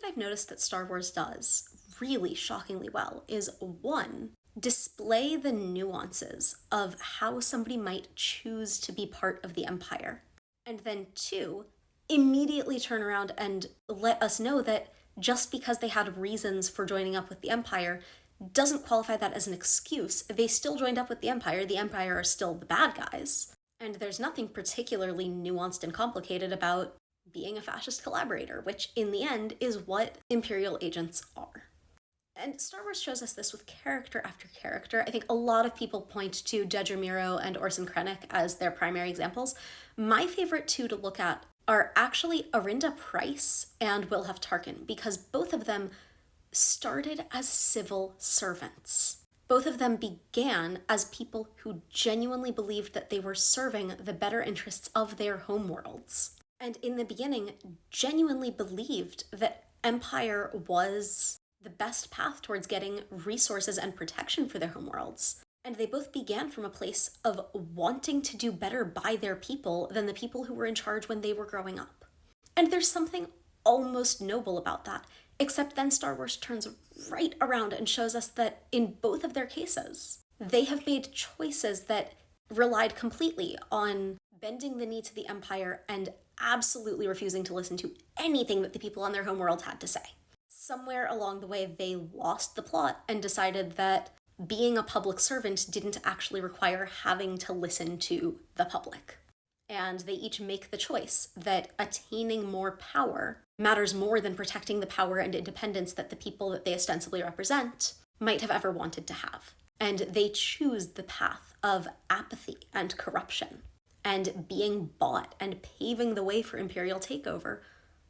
I've noticed that Star Wars does really shockingly well is, one, display the nuances of how somebody might choose to be part of the Empire. And then two, immediately turn around and let us know that just because they had reasons for joining up with the Empire doesn't qualify that as an excuse. They still joined up with the Empire. The Empire are still the bad guys. And there's nothing particularly nuanced and complicated about being a fascist collaborator, which in the end is what Imperial agents are. And Star Wars shows us this with character after character. I think a lot of people point to Jedra Miro and Orson Krennic as their primary examples. My favorite two to look at are actually Arinda Price and Wilhuff Tarkin, because both of them started as civil servants. Both of them began as people who genuinely believed that they were serving the better interests of their homeworlds. And in the beginning, genuinely believed that Empire was the best path towards getting resources and protection for their homeworlds. And they both began from a place of wanting to do better by their people than the people who were in charge when they were growing up. And there's something almost noble about that, except then Star Wars turns right around and shows us that in both of their cases, they have made choices that relied completely on bending the knee to the Empire and absolutely refusing to listen to anything that the people on their homeworlds had to say. Somewhere along the way, they lost the plot and decided that being a public servant didn't actually require having to listen to the public. And they each make the choice that attaining more power matters more than protecting the power and independence that the people that they ostensibly represent might have ever wanted to have. And they choose the path of apathy and corruption and being bought and paving the way for imperial takeover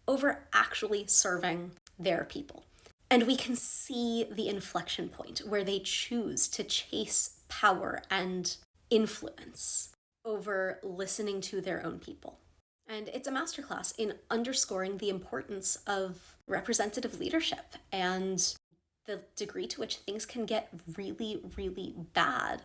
over actually serving their people. And we can see the inflection point where they choose to chase power and influence over listening to their own people. And it's a masterclass in underscoring the importance of representative leadership and the degree to which things can get really, really bad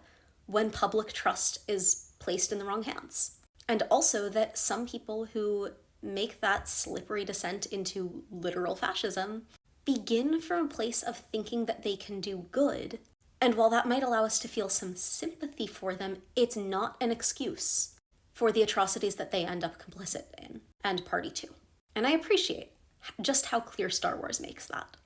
when public trust is placed in the wrong hands. And also that some people who make that slippery descent into literal fascism begin from a place of thinking that they can do good. And while that might allow us to feel some sympathy for them, it's not an excuse for the atrocities that they end up complicit in and party to. And I appreciate just how clear Star Wars makes that.